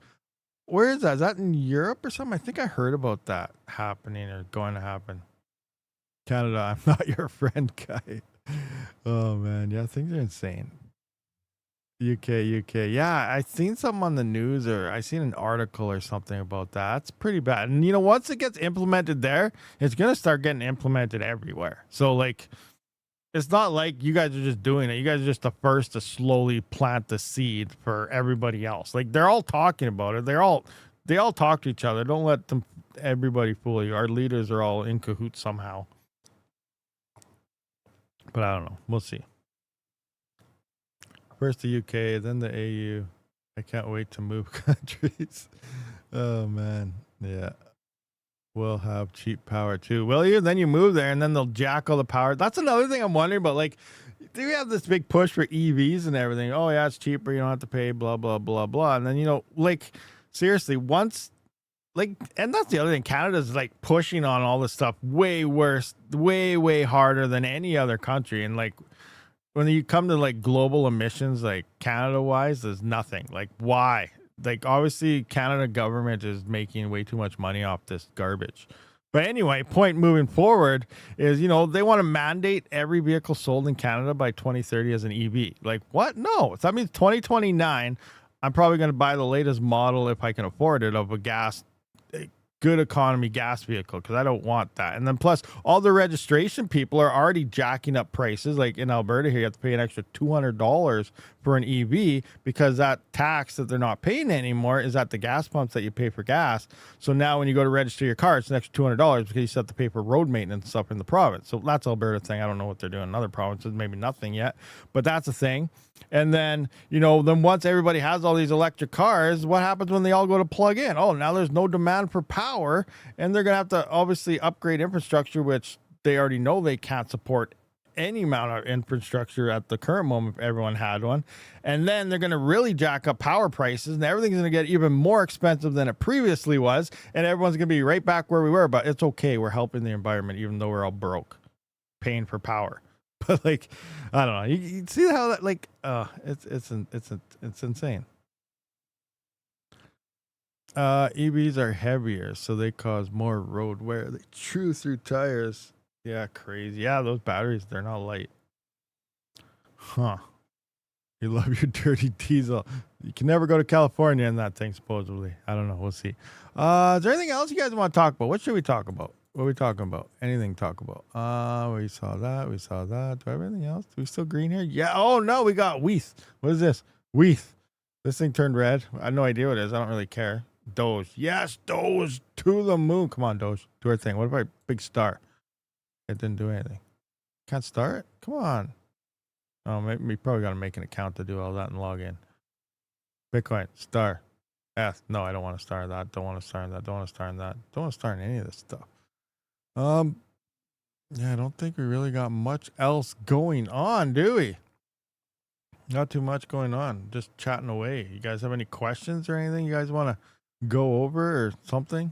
Where is that? Is that in Europe or something? I think I heard about that happening or going to happen. Canada, I'm not your friend, guy. Oh, man. Yeah, things are insane. UK. Yeah, I seen something on the news or I seen an article or something about that. It's pretty bad. And, once it gets implemented there, it's going to start getting implemented everywhere. So, like, it's not like you guys are just doing it. You guys are just the first to slowly plant the seed for everybody else. Like, they're all talking about it. They all talk to each other. Don't let everybody fool you. Our leaders are all in cahoots somehow. But I don't know. We'll see. First the UK, then the AU. I can't wait to move countries. Oh, man. Yeah. We'll have cheap power too. Will you? Then you move there and then they'll jack all the power. That's another thing I'm wondering about. Like, do we have this big push for EVs and everything? Oh, yeah, it's cheaper. You don't have to pay, blah, blah, blah, blah. And then, like, seriously, once, like, and that's the other thing. Canada's like pushing on all this stuff way worse, way, way harder than any other country. And like, when you come to like global emissions, like Canada wise, there's nothing. Like, why? Like, obviously, Canada government is making way too much money off this garbage. But anyway, point moving forward is, they want to mandate every vehicle sold in Canada by 2030 as an EV. Like, what? No. So that means 2029, I'm probably going to buy the latest model, if I can afford it, of a good economy gas vehicle, because I don't want that. And then plus all the registration people are already jacking up prices. Like in Alberta here, you have to pay an extra $200 for an EV because that tax that they're not paying anymore is at the gas pumps that you pay for gas. So now when you go to register your car, it's an extra $200 because you still have to pay for road maintenance stuff in the province. So that's Alberta thing. I don't know what they're doing in other provinces, maybe nothing yet, but that's a thing. And then, then once everybody has all these electric cars, what happens when they all go to plug in? Oh, now there's no demand for power, and they're going to have to obviously upgrade infrastructure, which they already know they can't support any amount of infrastructure at the current moment if everyone had one. And then they're going to really jack up power prices, and everything's going to get even more expensive than it previously was, and everyone's going to be right back where we were. But it's okay. We're helping the environment, even though we're all broke, paying for power. But like, I don't know. You see how that, like, it's insane. EVs are heavier, so they cause more road wear. They chew through tires. Yeah, crazy. Yeah, those batteries, they're not light. Huh. You love your dirty diesel. You can never go to California in that thing, supposedly. I don't know. We'll see. Is there anything else you guys want to talk about? What should we talk about? What are we talking about? Anything to talk about? We saw that. We saw that. Do I have anything else? Do we still green here? Yeah. Oh, no. We got Weath. What is this? Weath. This thing turned red. I have no idea what it is. I don't really care. Doge. Yes, Doge. To the moon. Come on, Doge. Do our thing. What about big star? It didn't do anything. Can't star it? Come on. Oh, maybe we probably got to make an account to do all that and log in. Bitcoin, star. F. No, I don't want to star that. Don't want to star that. Don't want to star that. Don't want to star in any of this stuff. Yeah, I don't think we really got much else going on, do we? Not too much going on. Just chatting away. You guys have any questions or anything you guys want to go over or something?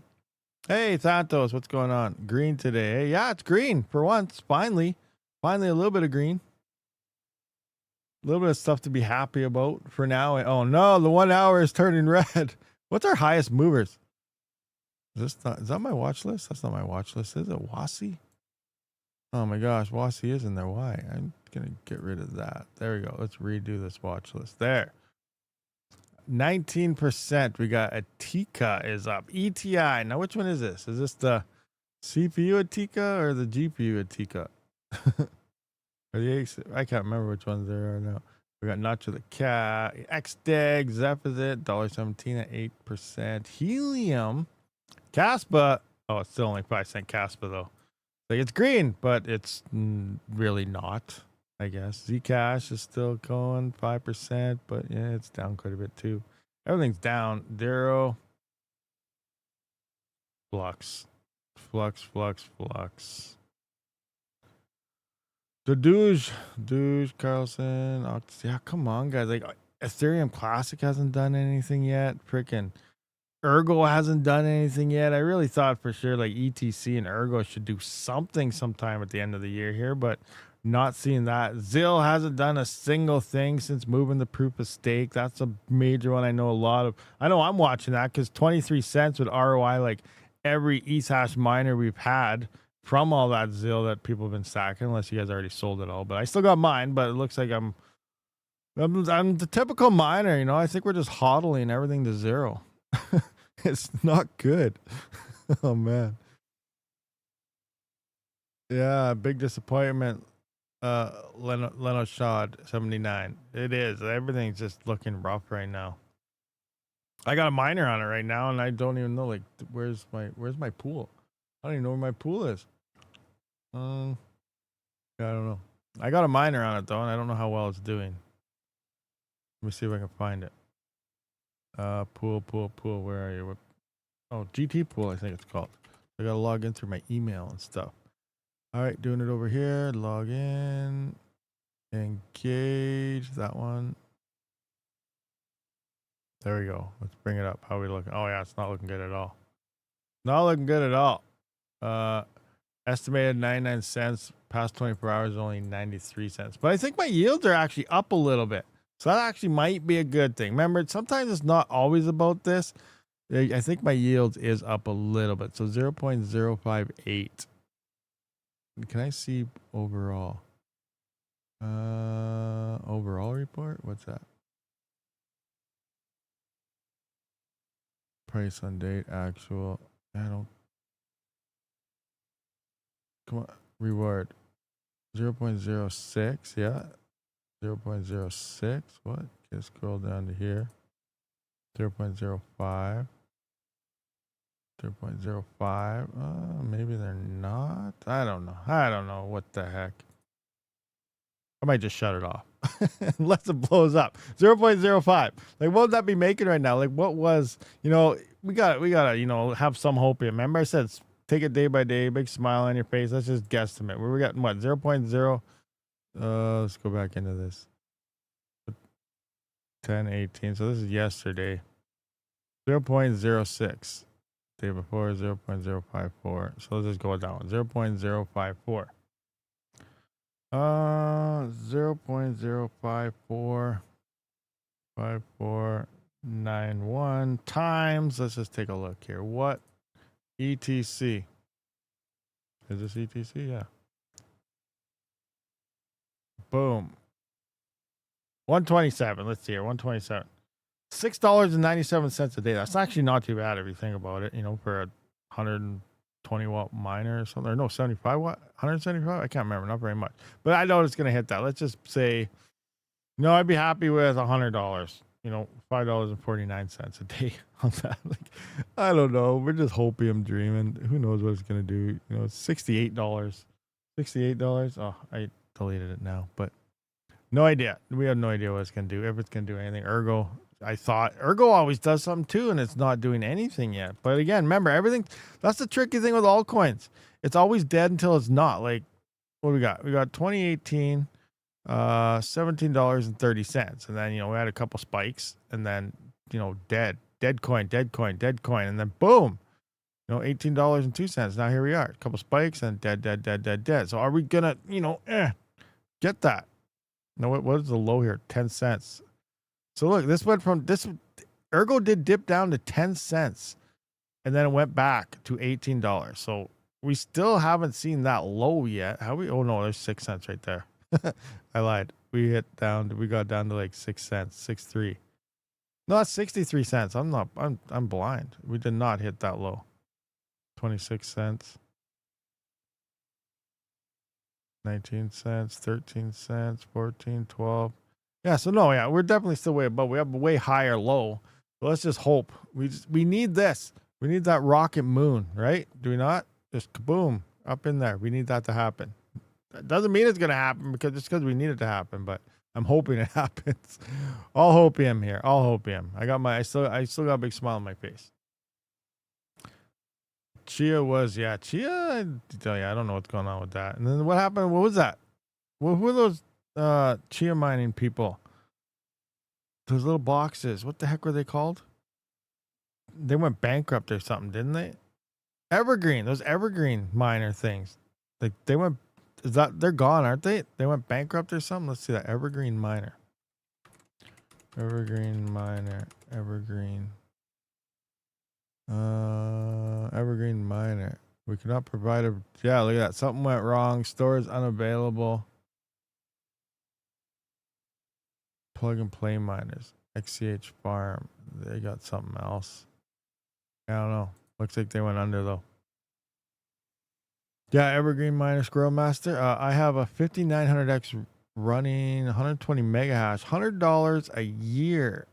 Hey, Santos, what's going on? Green today. Hey, yeah, it's green for once. Finally a little bit of green. A little bit of stuff to be happy about for now. Oh no, the 1 hour is turning red. What's our highest movers? Is that my watch list? That's not my watch list. Is it Wasi? Oh my gosh, Wasi is in there. Why? I'm gonna get rid of that. There we go. Let's redo this watch list. There. 19%. We got Atika is up. ETI. Now which one is this? Is this the CPU Atika or the GPU Atika? I can't remember which ones there are now. We got Nacho the Cat, XDEG, Zephazit, $1.17 at 8%. Helium, Kaspa. Oh, it's still only 5-cent Kaspa though. Like it's green, but it's really not, I guess. Zcash is still going 5%, but yeah, it's down quite a bit too. Everything's down. Dero, Flux. The Douche, Carlson, yeah, come on, guys. Like, Ethereum Classic hasn't done anything yet. Freaking Ergo hasn't done anything yet. I really thought for sure, like, ETC and Ergo should do something sometime at the end of the year here, but not seeing that. Zill hasn't done a single thing since moving the proof of stake. That's a major one. I know I'm watching that because 23 cents would ROI like every ETH miner we've had from all that Zill that people have been stacking, unless you guys already sold it all. But I still got mine, but it looks like I'm the typical miner, you know. I think we're just hodling everything to zero. It's not good. Oh man. Yeah, big disappointment. Leno Shad 79. It is. Everything's just looking rough right now. I got a miner on it right now, and I don't even know like where's my pool. I don't even know where my pool is. I don't know. I got a miner on it though, and I don't know how well it's doing. Let me see if I can find it. Pool. Where are you? Oh, GT pool, I think it's called. I gotta log in through my email and stuff. All right, doing it over here. Log in, engage that one. There we go. Let's bring it up. How are we looking? Oh yeah, it's not looking good at all. Not looking good at all. Estimated 99 cents. Past 24 hours, only 93 cents. But I think my yields are actually up a little bit. So that actually might be a good thing. Remember, sometimes it's not always about this. I think my yields is up a little bit. So 0.058. Can I see overall? Overall report? What's that? Price on date, actual. I don't. Come on. Reward. 0.06. Yeah. 0.06. What? Just scroll down to here. 0.05. 0.05. Maybe they're not. I don't know. What the heck? I might just shut it off. Unless it blows up. 0.05. Like, what would that be making right now? Like, what was, we gotta, have some hope here. Remember I said, take it day by day, big smile on your face. Let's just guesstimate. Where we got what? 0.0. Let's go back into this. 10/18. So this is yesterday. 0.06. Day before 0.054. So let's just go with that one. 0.054. 0.054. 54. 91 times. Let's just take a look here. What ETC? Is this ETC? Yeah. Boom. 127. Let's see here. 127. $6.97 a day. That's actually not too bad if you think about it, for a 120 watt miner or something. Or no, 75 watt? 175? I can't remember. Not very much. But I know it's going to hit that. Let's just say, I'd be happy with $100. $5.49 a day on that. I don't know. We're just hopium dreaming. Who knows what it's going to do? It's $68. $68. Oh, I deleted it now. But no idea. We have no idea what it's going to do. If it's going to do anything. Ergo, I thought Ergo always does something too, and it's not doing anything yet. But again, remember, everything, that's the tricky thing with altcoins. It's always dead until it's not. Like, what do we got? We got 2018, $17.30. And then, we had a couple spikes, and then, dead coin. And then boom, $18.02. Now here we are. A couple spikes and dead. So are we going to, get that? No, what is the low here? 10 cents. So look, this went from Ergo did dip down to 10 cents, and then it went back to $18. So we still haven't seen that low yet. Oh no, there's 6 cents right there. I lied. We got down to like 6 cents, 6.3. No, that's 63 cents. I'm blind. We did not hit that low. 26 cents. 19 cents, 13 cents, 14, 12. Yeah, so no, yeah, we're definitely still way above. We have a way higher low. But let's just hope. We need this. We need that rocket moon, right? Do we not? Just kaboom, up in there. We need that to happen. That doesn't mean it's going to happen because we need it to happen, but I'm hoping it happens. All hopium here. All hopium. I still got a big smile on my face. Chia, I tell you, I don't know what's going on with that. And then what happened? What was that? Who were those Chia mining people? Those little boxes. What the heck were they called? They went bankrupt or something, didn't they? Evergreen. Those evergreen miner things. Like they're gone, aren't they? They went bankrupt or something. Let's see that evergreen miner. Evergreen miner. Evergreen miner. We cannot provide a. Yeah, look at that. Something went wrong. Stores unavailable. Plug and play miners. XCH farm. They got something else. I don't know. Looks like they went under though. Yeah, Evergreen Miner Squirrel Master. I have a 5900X running 120 mega hash. $100 a year.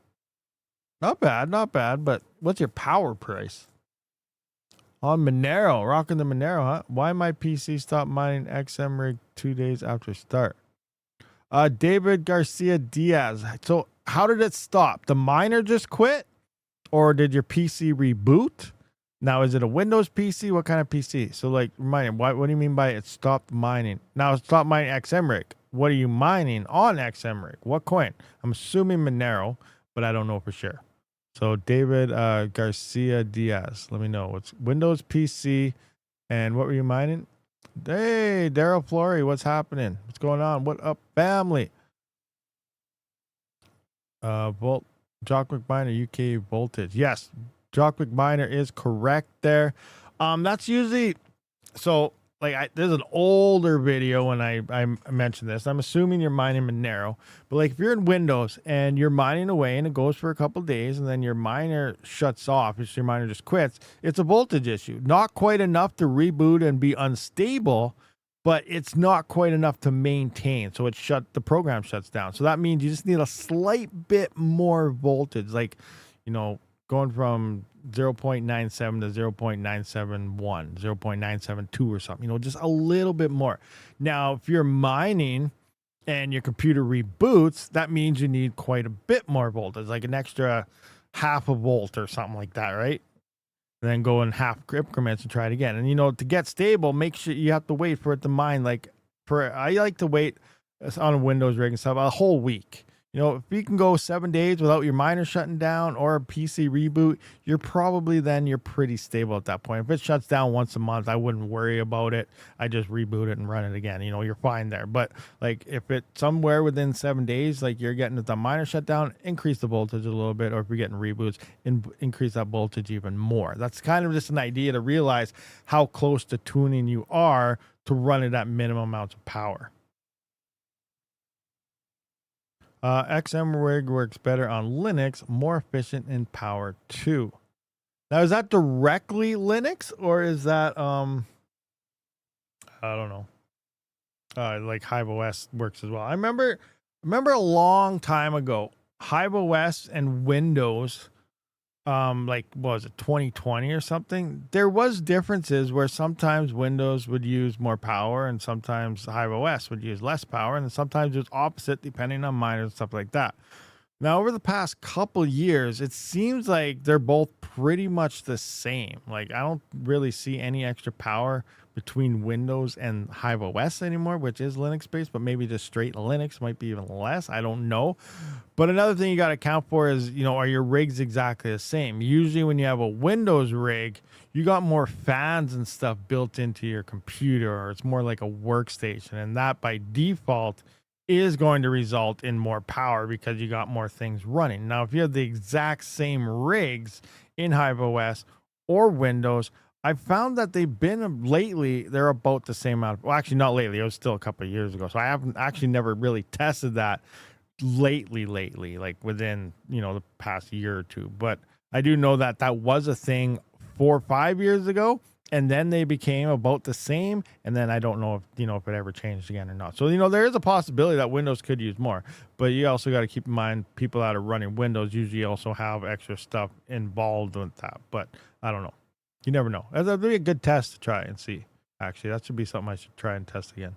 Not bad. But what's your power price? On Monero, rocking the Monero, huh? Why my PC stopped mining XM rig 2 days after start? David Garcia Diaz. So how did it stop? The miner just quit? Or did your PC reboot? Now, is it a Windows PC? What kind of PC? So, like, remind me, what do you mean by it stopped mining? Now, it stopped mining XM rig. What are you mining on XM rig? What coin? I'm assuming Monero, but I don't know for sure. So, David Garcia Diaz, let me know. What's Windows PC and what were you mining? Hey, Daryl Flory, what's happening? What's going on? What up, family? Jock McMiner, UK voltage. Yes, Jock McMiner is correct there. That's usually so. Like, there's an older video when I mentioned this. I'm assuming you're mining Monero, but like if you're in Windows and you're mining away and it goes for a couple of days and then your miner shuts off, your miner just quits, it's a voltage issue. Not quite enough to reboot and be unstable, but it's not quite enough to maintain. So the program shuts down. So that means you just need a slight bit more voltage, like, going from 0.97 to 0.971, 0.972 or something, just a little bit more. Now, if you're mining and your computer reboots, that means you need quite a bit more voltage, like an extra half a volt or something like that, right? And then go in half increments and try it again. And, to get stable, make sure you have to wait for it to mine. I like to wait on a Windows rig and stuff a whole week. You know, if you can go 7 days without your miner shutting down or a PC reboot, you're pretty stable at that point. If it shuts down once a month, I wouldn't worry about it. I just reboot it and run it again. You know, you're fine there. But like if it's somewhere within 7 days, like you're getting the miner shut down, increase the voltage a little bit. Or if you're getting reboots, increase that voltage even more. That's kind of just an idea to realize how close to tuning you are to run it at minimum amounts of power. XM rig works better on Linux, more efficient in power too. Now, is that directly Linux or is that I don't know. Like Hive OS works as well. I remember a long time ago, Hive OS and Windows, like what was it, 2020 or something? There was differences where sometimes Windows would use more power and sometimes Hive OS would use less power, and sometimes it was opposite depending on miners and stuff like that. Now, over the past couple years, it seems like they're both pretty much the same. Like, I don't really see any extra power between Windows and Hive OS anymore, which is Linux based, but maybe just straight Linux might be even less. I don't know. But another thing you got to account for is, you know, are your rigs exactly the same? Usually when you have a Windows rig, you got more fans and stuff built into your computer, or it's more like a workstation. And that by default is going to result in more power because you got more things running. Now, if you have the exact same rigs in Hive OS or Windows, I've found that they've been lately, they're about the same amount. Well, actually, not lately. It was still a couple of years ago. So I haven't actually never really tested that lately, like within, you know, the past year or two. But I do know that that was a thing 4 or 5 years ago. And then they became about the same. And then I don't know if, you know, if it ever changed again or not. So, you know, there is a possibility that Windows could use more. But you also got to keep in mind people that are running Windows usually also have extra stuff involved with that. But I don't know. You never know. That'd be a good test to try and see. Actually, that should be something I should try and test again.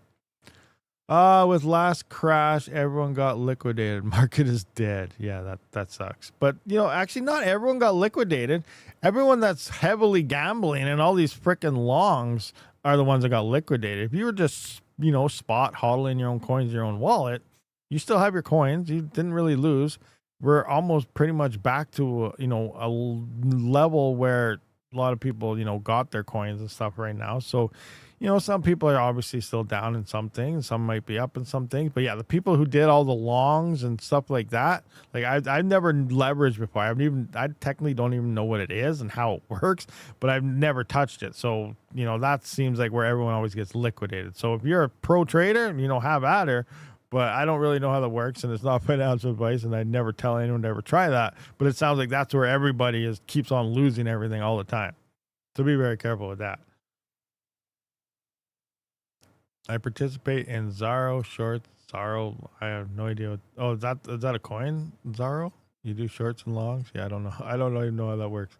With last crash, everyone got liquidated. Market is dead. Yeah, that sucks. But, you know, actually not everyone got liquidated. Everyone that's heavily gambling and all these freaking longs are the ones that got liquidated. If you were just, you know, spot hodling your own coins in your own wallet, you still have your coins. You didn't really lose. We're almost pretty much back to, you know, a level where a lot of people, you know, got their coins and stuff right now. So, you know, some people are obviously still down in some things. Some might be up in some things. But yeah, the people who did all the longs and stuff like that, like I've never leveraged before. I technically don't even know what it is and how it works, but I've never touched it. So, you know, that seems like where everyone always gets liquidated. So if you're a pro trader, you know, have at her. But I don't really know how that works, and it's not financial advice, and I'd never tell anyone to ever try that. But it sounds like that's where everybody keeps on losing everything all the time. So be very careful with that. I participate in Zaro shorts. Zaro, I have no idea. Is that a coin? Zaro? You do shorts and longs? Yeah, I don't know. I don't even know how that works.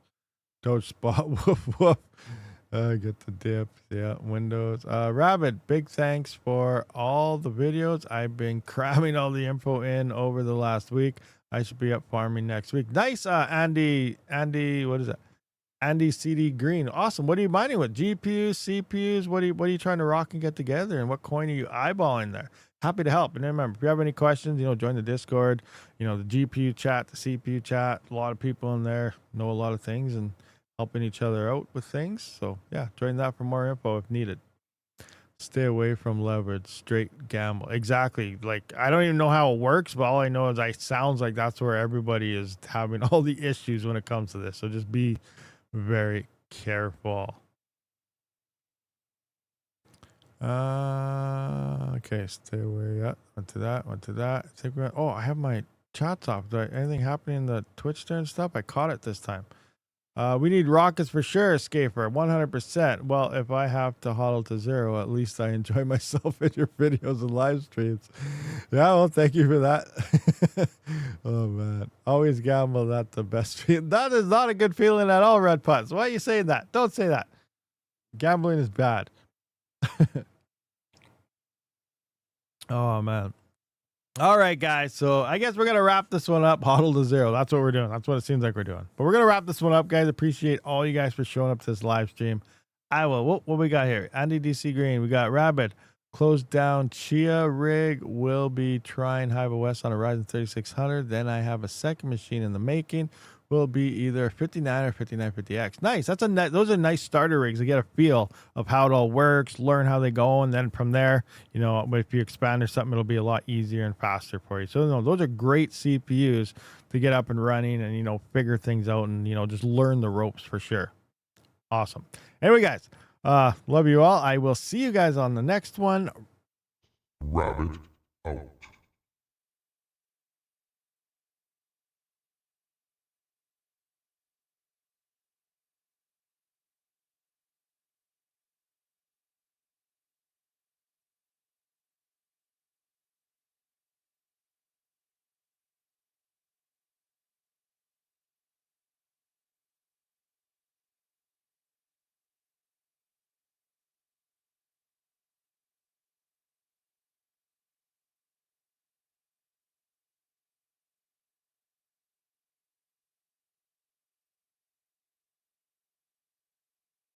Doge spot. Woof woof. Get the dip. Yeah, Windows. Rabid, big thanks for all the videos. I've been cramming all the info in over the last week. I should be up farming next week. Nice, Andy, what is that? Andy CD Green. Awesome. What are you mining with? GPUs, CPUs? What are you trying to rock and get together? And what coin are you eyeballing there? Happy to help. And remember, if you have any questions, you know, join the Discord, you know, the GPU chat, the CPU chat. A lot of people in there know a lot of things and helping each other out with things. So yeah, join that for more info if needed. Stay away from leverage, straight gamble. Exactly. Like, I don't even know how it works, but all I know is sounds like that's where everybody is having all the issues when it comes to this. So just be very careful. Okay, stay away. Yeah, went to that. I think I have my chats off. Anything happening in the Twitch there and stuff? I caught it this time. We need rockets for sure, Scafer. 100%. Well, if I have to hodl to 0, at least I enjoy myself in your videos and live streams. Yeah, well, thank you for that. Oh, man. Always gamble, that's the best feeling. That is not a good feeling at all, Red Putz. Why are you saying that? Don't say that. Gambling is bad. Oh, man. All right, guys. So I guess we're going to wrap this one up. Hodl to 0. That's what we're doing. That's what it seems like we're doing. But we're going to wrap this one up, guys. Appreciate all you guys for showing up to this live stream. I will. What we got here? Andy DC Green. We got Rabid. Closed down Chia rig. Will be trying Hive West on a Ryzen 3600. Then I have a second machine in the making. Will be either 59 or 5950X. Nice. Those are nice starter rigs to get a feel of how it all works, learn how they go, and then from there, if you expand or something, it'll be a lot easier and faster for you. So no, those are great CPUs to get up and running and figure things out and just learn the ropes for sure. Awesome. Anyway, guys. Love you all. I will see you guys on the next one.
Rabid out.